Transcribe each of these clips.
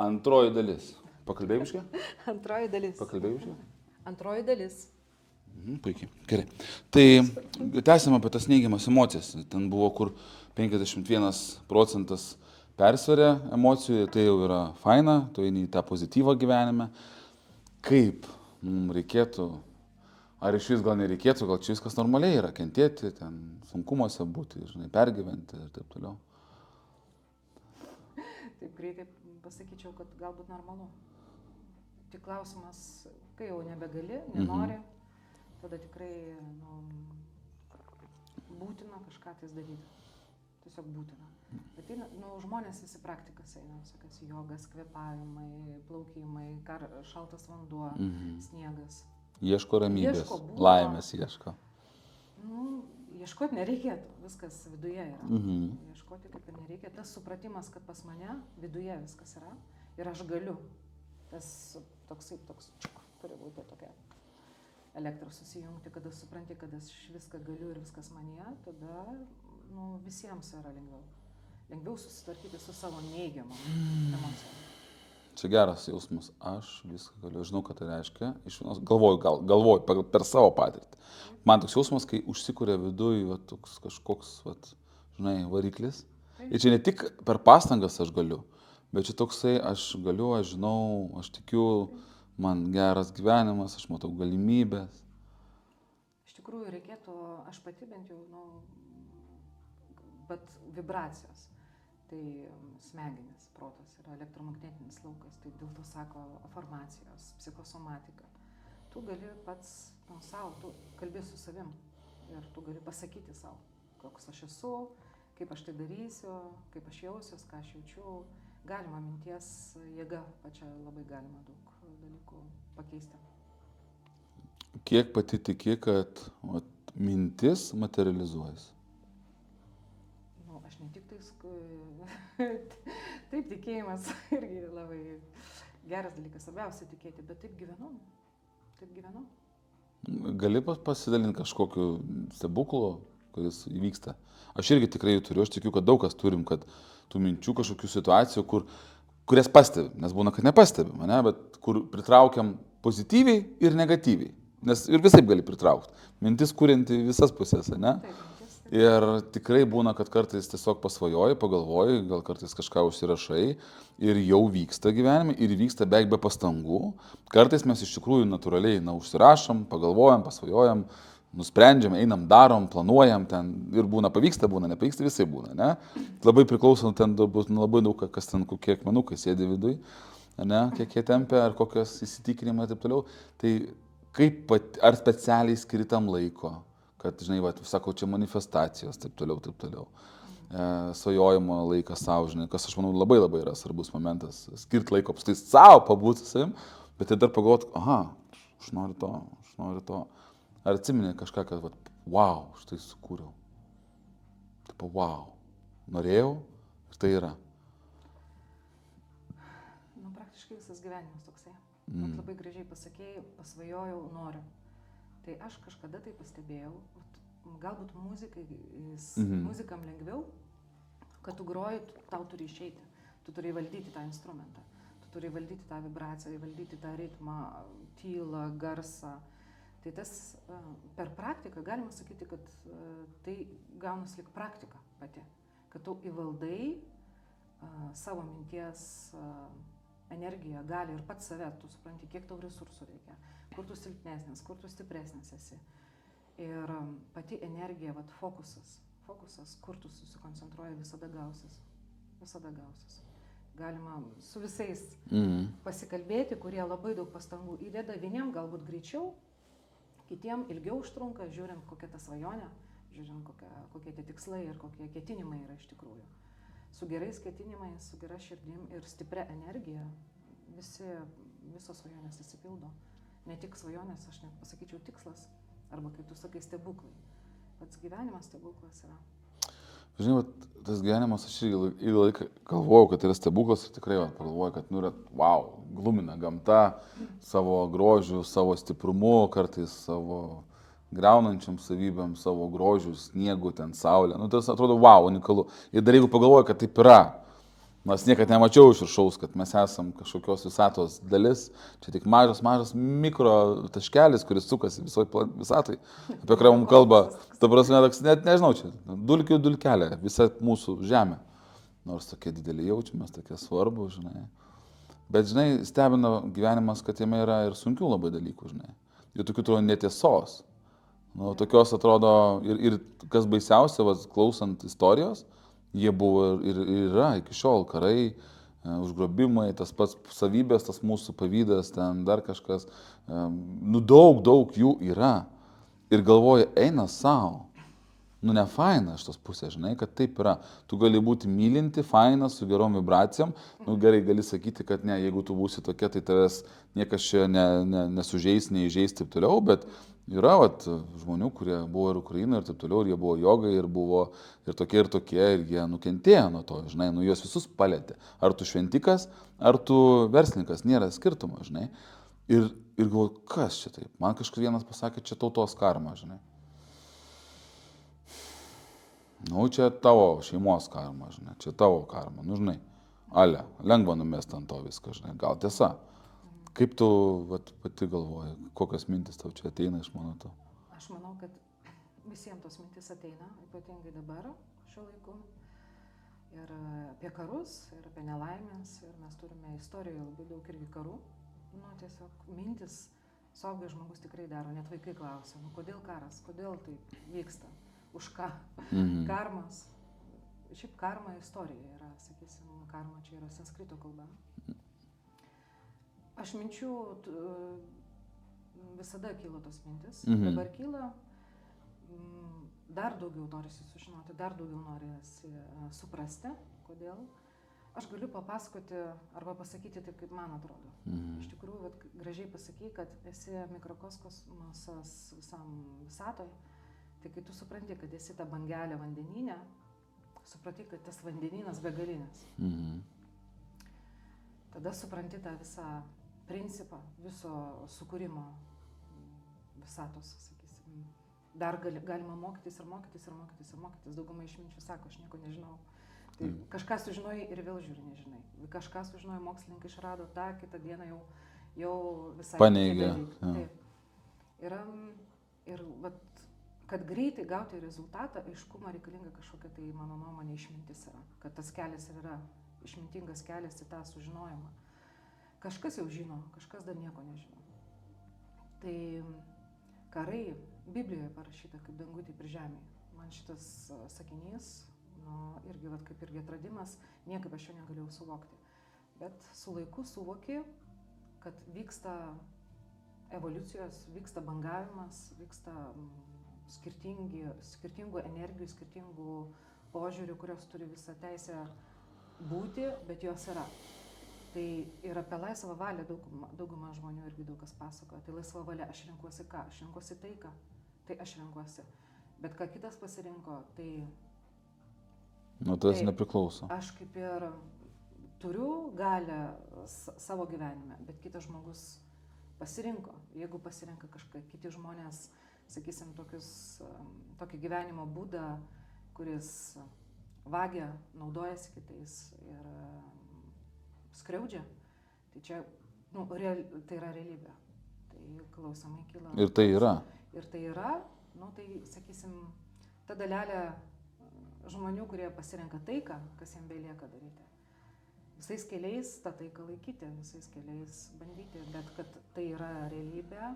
Antroji dalis. Pakalbėjai biškai? Antroji dalis. Pakalbėjai biškai? Antroji dalis. Puikiai. Gerai. Tai tęsime apie tas neigiamas emocijas. Ten buvo, kur 51% persveria emocijų, tai jau yra faina, tu eini į tą pozityvą gyvenime. Kaip mums reikėtų, ar iš vis gal nereikėtų, gal čia viskas normaliai yra, kentėti, ten sunkumuose būti, žinai, pergyventi ir taip toliau. Taip greitai pasakyčiau, kad galbūt normalu. Tik klausimas, kai jau nebegali, nenori, tada tikrai būtina kažką tais daryti. Tiesiog būtina. Bet žmonės visi praktikas eina, visokias jogas, kvėpavimai, plaukimai, šaltas vanduo, sniegas. Ieško ramybės, laimės ieško. Ieškoti nereikėtų, viskas viduje yra. Ieškoti kaip ir nereikia. Tas supratimas, kad pas mane viduje viskas yra ir aš galiu. Tas toks turi būti tokia elektra susijungti, kada supranti, kad aš viską galiu ir viskas manyje, tada visiems yra lengviau. Lengviau susitvarkyti su savo neigiamom emocijom. Čia geras jausmas. Aš viską galiu. Žinau, ką tai reiškia. Iš vienos galvoju per savo patirtį. Man toks jausmas, kai užsikuria viduj toks kažkoks, žinai, variklis. Ir čia ne tik per pastangas aš galiu, bet čia toksai aš galiu, aš žinau, aš tikiu, man geras gyvenimas, aš matau galimybės. Iš tikrųjų reikėtų, aš pati bent jau, bet vibracijos. Tai smegenis, protas yra elektromagnetinis laukas, tai dėl to sako afirmacijos, psichosomatika. Tu gali pats savo, tu kalbi su savim ir tu gali pasakyti savo, koks aš esu, kaip aš tai darysiu, kaip aš jausiuos, ką aš jaučiu. Galima minties jėga, pačia labai galima daug dalykų pakeisti. Kiek pati tiki, kad mintis materializuojasi? Aš ne tik taip tikėjimas irgi labai geras dalykas, svarbiausia tikėti, bet taip gyvenu. Gali pasidalinti kažkokiu stebuklu, kuris įvyksta? Aš irgi tikrai turiu, aš tikiu, kad daug kas turim, kad tų minčių kažkokių situacijų, kurias pastebim, nes būna, kad nepastebim, bet kur pritraukiam pozityviai ir negatyviai, nes ir visaip gali pritraukti. Mintis kurianti visas pusės, ne? Ir tikrai būna, kad kartais tiesiog pasvajoji, pagalvoji, gal kartais kažką užsirašai ir jau vyksta gyvenime ir vyksta beveik be pastangų. Kartais mes iš tikrųjų natūraliai užsirašom, pagalvojam, pasvajojam, nusprendžiam, einam, darom, planuojam ten ir būna pavyksta, būna nepavyksta, visai būna, ne? Labai priklauso ten labai daug, kas ten, kokie akmenukai sėdi viduj, ne? Kiek jie tempia, ar kokios įsitikinimai ir taip toliau. Tai kaip, ar specialiai skiritam laiko? Kad, žinai, sakau, čia manifestacijos, taip toliau. Svajojimo laikas savo, žinai, kas, aš manau, labai yra svarbus momentas. Skirti laiko apstai savo, pabūti savim, bet tai dar pagalvoti, aš noriu to. Ar atsimeni kažką, kad, wow, štai sukūriau. Taip, wow, norėjau ir tai yra. Praktiškai visas gyvenimas toksai. Labai gražiai pasakėjai, pasvajojau, noriu. Tai aš kažkada tai pastebėjau, galbūt muzikam lengviau, kad tu groji, tau turi išeiti, tu turi valdyti tą instrumentą, tu turi valdyti tą vibraciją, valdyti tą ritmą, tylą, garsą. Tai tas per praktiką galima sakyti, kad tai gaunasi lyg praktika pati, kad tu įvaldai savo minties energiją, gali ir pats save, tu supranti, kiek tau resursų reikia. Kur tu silpnesnis, kur tu stipresnis esi. Ir pati energija, fokusas, kur tu susikoncentruoji, visada gausis. Galima su visais pasikalbėti, kurie labai daug pastangų įdeda, vieniem galbūt greičiau, kitiem ilgiau užtrunka, žiūrint kokia ta svajonė, žiūrint kokie tie tikslai ir kokie ketinimai yra iš tikrųjų. Su gerais ketinimais, su gera širdim ir stipria energija visos svajonės įsipildo. Ne tik svajonės, aš net pasakyčiau tikslas, arba kaip tu sakai, stebuklai. Pats gyvenimas stebuklas yra. Žinai, tas gyvenimas, aš ilgą laiką galvojau, kad yra stebuklas ir tikrai pagalvoju, kad yra, wow, glumina gamta savo grožiu, savo stiprumu, kartais savo griaunančiam savybėm, savo grožiu, sniegu, ten saulė. Tas atrodo, wow, unikalu. Ir dar jeigu pagalvoju, kad taip yra, Nors niekad nemačiau iš viršaus, kad mes esam kažkokios visatos dalis. Čia tik mažas mikro taškelis, kuris sukasi visatai, apie kurią mums kalba. Ta prasme, net nežinau, čia dulkių dulkelė, visa mūsų žemė. Nors tokie dideli jaučiamės, tokie svarbu, žinai. Bet, žinai, stebina gyvenimas, kad jame yra ir sunkių labai dalykų, žinai. Ir tokių atrodo netiesos. Nu, tokios atrodo ir kas baisiausia, klausant istorijos, jie buvo ir yra iki šiol karai, užgrobimai, tas pats savybės, tas mūsų pavydas, ten dar kažkas. Nu, daug jų yra. Ir galvoju, eina savo. Nu, ne faina iš tos pusės, žinai, kad taip yra. Tu gali būti mylinti, faina, su gerom vibracijom. Nu, gerai, gali sakyti, kad ne, jeigu tu būsi tokia, tai tavęs niekas čia nesužeis, neįžeis, taip toliau, bet yra žmonių, kurie buvo ir Ukrainoje, ir taip toliau, ir jie buvo jogai, ir buvo ir tokie, ir jie nukentėjo nuo to, žinai, nu, juos visus palėtė. Ar tu šventikas, ar tu verslininkas, nėra skirtumo, žinai. Ir galvoju, kas čia taip? Man kažkas vienas pasakė, čia tautos karma, žinai. Nu, čia tavo šeimos karma, žinai, čia tavo karma, nu, žinai, lengva numest ant to viską, žinai, gal tiesa. Kaip tu pati galvoji, kokios mintis tau čia ateina iš mano to? Aš manau, kad visiems tos mintis ateina, ypatingai dabar, šiuo laiku. Ir apie karus, ir apie nelaimės, ir mes turime istorijoje labai daug irgi karų. Nu, tiesiog mintis, suaugęs žmogus tikrai daro, net vaikai klausia, nu, kodėl karas, kodėl tai vyksta. Už ką? Karmas. Šiaip karma istorija yra, sakysim, karma čia yra sanskrito kalba. Aš minčių visada kilo tos mintis, dabar kyla, dar daugiau norisi sužinoti, dar daugiau norisi suprasti, kodėl. Aš galiu papasakoti arba pasakyti taip, kaip man atrodo. Iš tikrųjų, gražiai pasakai, kad esi mikrokosmosas visam visatoje. Tai kai tu supranti, kad esi ta bangelė vandenyne, supranti, kad tas vandenynas begalinis. Tada supranti tą visą principą, viso sukūrimo visatos, sakysim. Dar galima mokytis. Dauguma išminčių sako, aš nieko nežinau. Tai kažką sužinojai ir vėl žiūri, nežinai. Kažką sužinojo, mokslininkai išrado tą, kitą dieną jau visai paneigė. Ir kad greitai gauti rezultatą, aiškumą reikalinga kažkokia tai, mano nuomonė, išmintis yra. Kad tas kelias yra išmintingas kelias į tą sužinojimą. Kažkas jau žino, kažkas dar nieko nežino. Tai karai Biblijoje parašyta kaip danguj, taip ir žemėje. Man šitas sakinys, nu, irgi kaip irgi atradimas, niekaip aš jo negalėjau suvokti. Bet su laiku suvoki, kad vyksta evoliucijos, vyksta bangavimas, vyksta skirtingų energijų, skirtingų požiūrių, kurios turi visą teisę būti, bet jos yra. Tai ir apie laisvą valią dauguma žmonių irgi daug kas pasakoja. Tai laisva valia, aš renkuosi ką? Aš renkuosi taiką. Tai aš renkuosi. Bet ką kitas pasirinko, tai... Nu, tas nepriklauso. Aš kaip ir turiu galią savo gyvenime, bet kitas žmogus pasirinko. Jeigu pasirenka kažką, kiti žmonės, sakysim, tokį gyvenimo būdą, kuris vagia, naudojasi kitais ir skriaudžia, tai čia, nu, tai yra realybė. Tai klausimai kyla. Ir tai yra. Ir tai yra, nu, tai, sakysim, ta dalelė žmonių, kurie pasirenka taiką, kas jiems belieka daryti. Visais keliais tą taiką laikyti, visais keliais bandyti, bet kad tai yra realybė,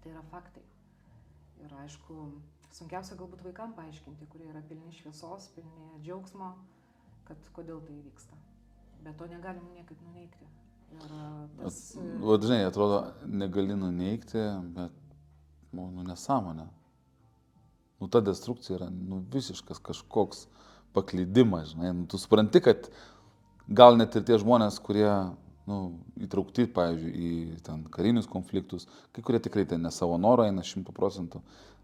tai yra faktai. Ir aišku, sunkiausia galbūt vaikam paaiškinti, kurie yra pilni šviesos, pilni džiaugsmo, kad kodėl tai vyksta. Bet to negalim niekaip nuneigti. Žinai, atrodo, negali nuneigti, bet, nu, nesąmonė. Nu, ta destrukcija yra, nu, visiškas kažkoks paklydimas, žinai. Nu, tu supranti, kad gal net ir tie žmonės, kurie, nu, įtraukti, pavyzdžiui, į ten karinius konfliktus, kai kurie tikrai ten ne savo norą eina 100%,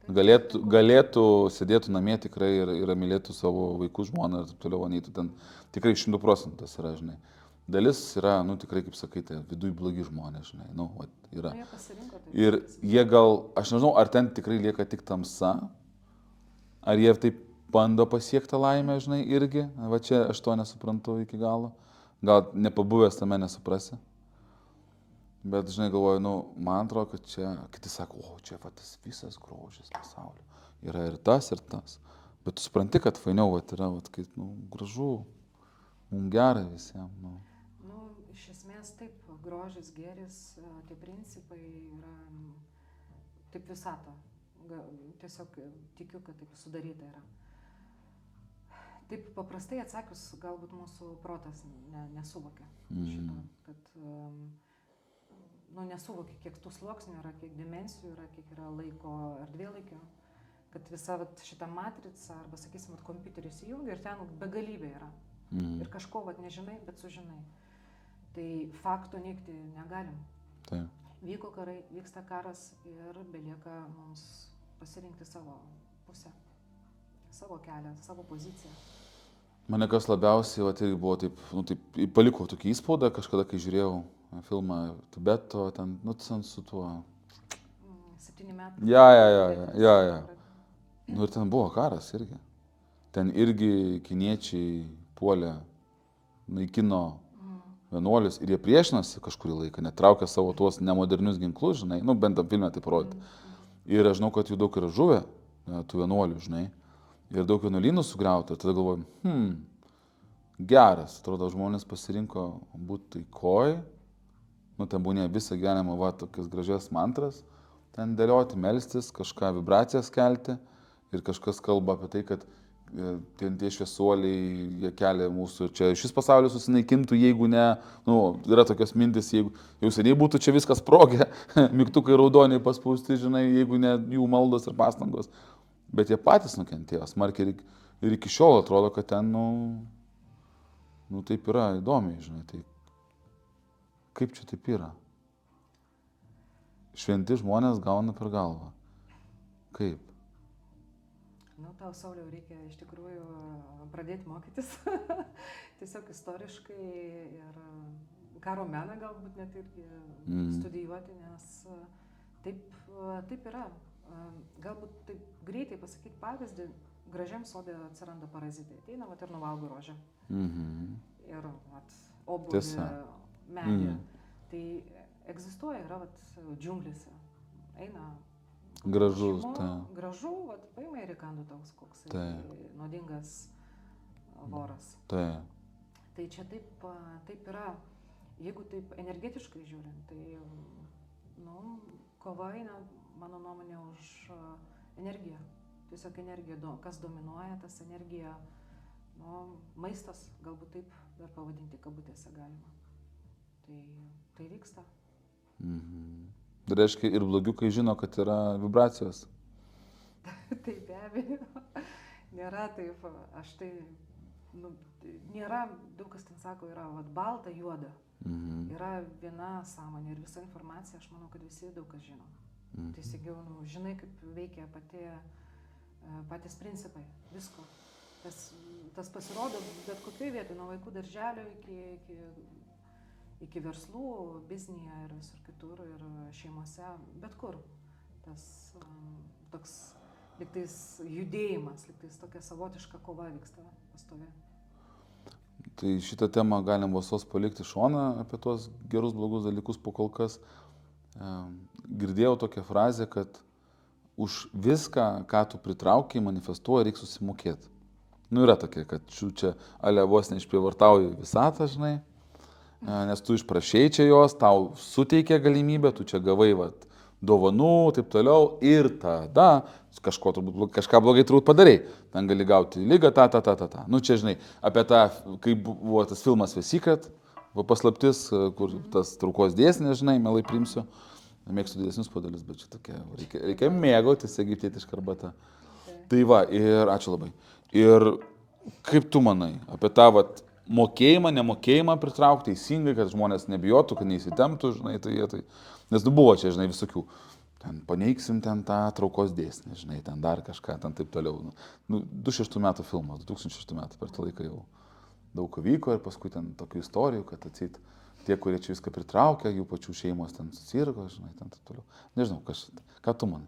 galėtų sėdėtų namie tikrai ir mylėtų savo vaikų žmoną ir taip toliau, neitų ten tikrai 100% tas yra, žinai. Dalis yra, nu, tikrai, kaip sakai, tai viduj blogi žmonės, žinai, nu, yra. Ir jie gal, aš nežinau, ar ten tikrai lieka tik tamsa, ar jie taip bando pasiekti tą laimę, žinai, irgi. Va čia aš to nesuprantu iki galo. Gal nepabuvęs tame nesuprasi. Bet, žinai, galvoju, nu, man atrodo, kad čia, kiti sako, o čia va tas visas grožis pasaulio. Yra ir tas, ir tas. Bet tu supranti, kad fainiau, va, yra, va, kaip, nu, gražu, mums gerai visiems. Nu. Nu, iš esmės taip, grožis, gėris, tie principai yra taip visata. Tiesiog tikiu, kad taip sudaryta yra. Taip paprastai atsakius, galbūt mūsų protas nesuvokia šito, kad nu, nesuvokia, kiek tų sluoksnių yra, kiek dimensijų yra, kiek yra laiko erdvėlaikio, kad visa vat, šita matrica, arba, sakysim, kompiuteris įjungia ir ten begalybė yra. Ir kažko vat, nežinai, bet sužinai. Tai fakto neigti negalim. Taip. Vyko karai, vyksta karas ir belieka mums pasirinkti savo pusę, savo kelią, savo poziciją. Mane kas labiausiai, va, tai buvo taip, nu, taip, paliko tokį įspaudą kažkada, kai žiūrėjau filmą Tibeto, ten, nu, ten su tuo. 7 metų. Ja. Nu, ir ten buvo karas irgi. Ten irgi kiniečiai puolė, naikino vienuolius ir jie priešinasi kažkurį laiką, netraukė savo tuos nemodernius ginklus, žinai, nu, bent tam filme tai parodė. Ir aš žinau, kad jų daug yra žuvę, tų vienuolių, žinai. Ir daug vienuolynų sugriauta, ir tada galvoju, geras, atrodo, žmonės pasirinko būti taikoj, nu, ten būnė visą gyvenimą, va, tokias gražias mantras, ten dėlioti, melstis, kažką vibracijas kelti, ir kažkas kalba apie tai, kad tie šviesuoliai, jie kelia mūsų, čia šis pasaulis susinaikintų, jeigu ne, nu, yra tokios mintis, jeigu jau seniai būtų čia viskas sprogę, mygtukai raudoniai paspausti, žinai, jeigu ne jų maldos ir pastangos. Bet jie patys nukentėjo smarkiai ir iki šiol atrodo, kad ten, nu taip yra įdomiai, žinai, tai kaip čia taip yra? Šventi žmonės gauna per galvą. Kaip? Nu, tau, Sauliau, reikia iš tikrųjų pradėti mokytis, tiesiog istoriškai ir karo meną galbūt net irgi studijuoti, nes taip yra. Galbūt taip greitai pasakyti pavyzdį, gražiam sode atsiranda parazitai. Ateina, vat, ir nuvalgo rožę. Ir obuolį, medį. Tai egzistuoja, yra vat, džiunglėse. Eina. Gražus, gražu, vat, paima ir įkando toks koks nuodingas voras. Tai čia taip yra. Jeigu taip energetiškai žiūrint, tai kova eina, mano nuomonė, už energiją. Tiesiog energija, kas dominuoja, tas energija, maistas, galbūt taip dar pavadinti kabutėse galima. Tai vyksta. Tai reiškia, ir blogiukai žino, kad yra vibracijos. Tai be abejo. Nėra taip, nėra, daug kas ten sako, yra balta, juoda. Yra viena sąmonė ir visa informacija, aš manau, kad visi daug kas žino. Teisingiau, žinai, kaip veikia patys principai, visko. Tas pasirodo bet kokioje vietoje, nuo vaikų darželio iki verslų, biznyje ir visur kitur, ir šeimose, bet kur. Tas toks liktais judėjimas, liktais tokia savotiška kova vyksta pastoviai. Tai šitą temą galim vos palikti šoną apie tuos gerus, blogus dalykus po kol kas. Girdėjau tokią frazę, kad už viską, ką tu pritraukiai, manifestuoji, reikia susimokėti. Nu, yra tokia, kad čia vos neišprievartauji visatą, žinai, nes tu išprašei čia jos, tau suteikė galimybę, tu čia gavai dovanų, taip toliau, ir tada kažką blogai turbūt padarei. Ten gali gauti lygą, Nu, čia, žinai, apie tą, kai buvo tas filmas The Secret, paslaptis, kur tas traukos dėsnis, žinai, mielai priimsiu. Mėgstu didesnius puodelius, bet čia tokia, reikia mėgautis egiptietišką arbatą. Tai va, ir ačiū labai. Ir kaip tu manai apie tą mokėjimą, nemokėjimą pritraukti teisingai, kad žmonės nebijotų, kad neįsitemptų, žinai, tai vietai. Nes buvo čia, žinai, visokių. Ten paneigsim ten tą traukos dėsnį, žinai, ten dar kažką, ten taip toliau. 2006 metų filmas, 2006 metų per tą laiką jau daug vyko ir paskui ten tokių istorijų, kad atseit tie, kurie čia viską pritraukia, jų pačių šeimos ten susirgo, žinai, ten taip toliau. Nežinau, ką tu manai?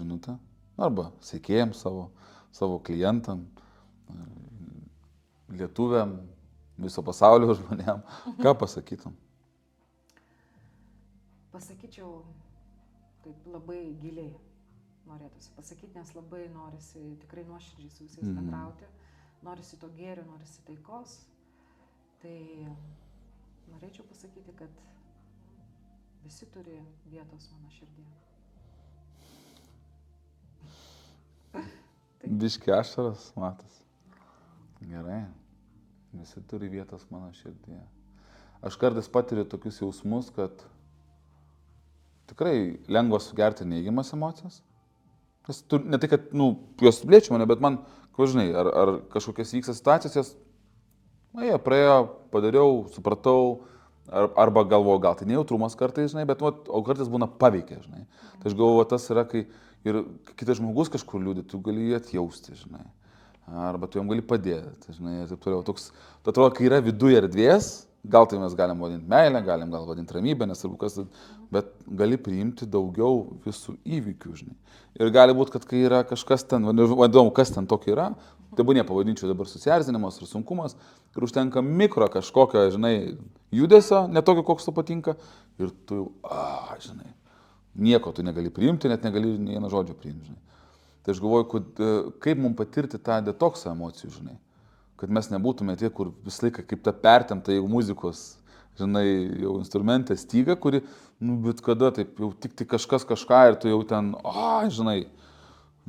žinutę, arba sekėjams savo klientam, lietuviam, viso pasaulio žmonėm, ką pasakytum? Pasakyčiau, taip labai giliai norėtųsi pasakyti, nes labai norisi tikrai nuoširdžiai su visais bendrauti, norisi to gėrio, norisi taikos. Tai norėčiau pasakyti, kad visi turi vietos mano širdėje. Biški ašaras, matas. Gerai. Visi turi vietos mano širdėje. Aš kartais patiriu tokius jausmus, kad tikrai lengva sugerti neigiamas emocijas. Ne tai, kad, jos plėčia mane, bet man, žinai, ar kažkokias vyksta situacijos, jie praėjo, padariau, supratau, arba galvoju, gal tai nejautrumas kartais, žinai, bet o kartais būna paveikia, žinai. Tai aš galvoju, tas yra, kai ir kitas žmogus kažkur liūdė, tu gali jį atjausti, žinai. Arba tu jam gali padėti, žinai, ir taip toliau. Toks, tu atrodo, kai yra viduje erdvės, gal tai mes galim vadinti meilę, galim gal vadinti ramybę, nesvarbu kas, bet gali priimti daugiau visų įvykių, žinai. Ir gali būti, kad kai yra kažkas ten, vadinau, kas ten tokio yra, tai būnė pavadinčiau dabar susierzinimas ir sunkumas, ir užtenka mikro kažkokio, žinai, judesio, netokio, koks tu patinka, ir tu jau, žinai, nieko tu negali priimti, net negali nei vieno žodžio priimti, žinai. Tai aš galvoju, kaip mums patirti tą detoksą emocijų, žinai. Kad mes nebūtume tie, kur visą laiką kaip ta pertempta jau muzikos, žinai, jau instrumentė styga, kuri, bet kada taip jau tik kažkas kažką ir tu jau ten, žinai,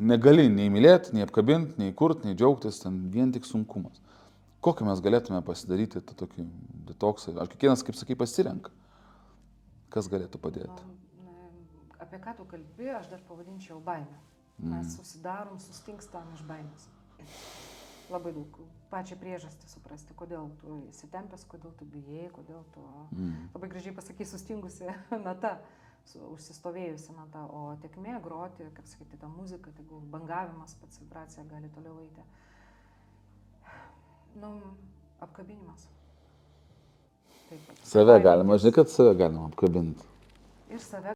negali nei mylėti, nei apkabinti, nei kurti, nei džiaugtis, ten vien tik sunkumas. Kokį mes galėtume pasidaryti tą tokį detoksą? Ar kiekvienas, kaip sakai, pasirenka? Kas galėtų padėti? Apie ką tu kalbi, aš dar pavadinčiau baimę. Mes susidarom, sustingstam iš baimės. labai daug, pačią priežastį suprasti, kodėl tu įsitempęs, kodėl tu bijai, kodėl tu, labai gražiai pasakai, sustingusi nata, užsistovėjusi nata, o tekmė groti, kaip sakyti, ta muzika, tegul bangavimas, pats vibracija gali toliau eiti. Nu, apkabinimas. Taip, Save galima, žinai, kad save galima apkabinti. Ir save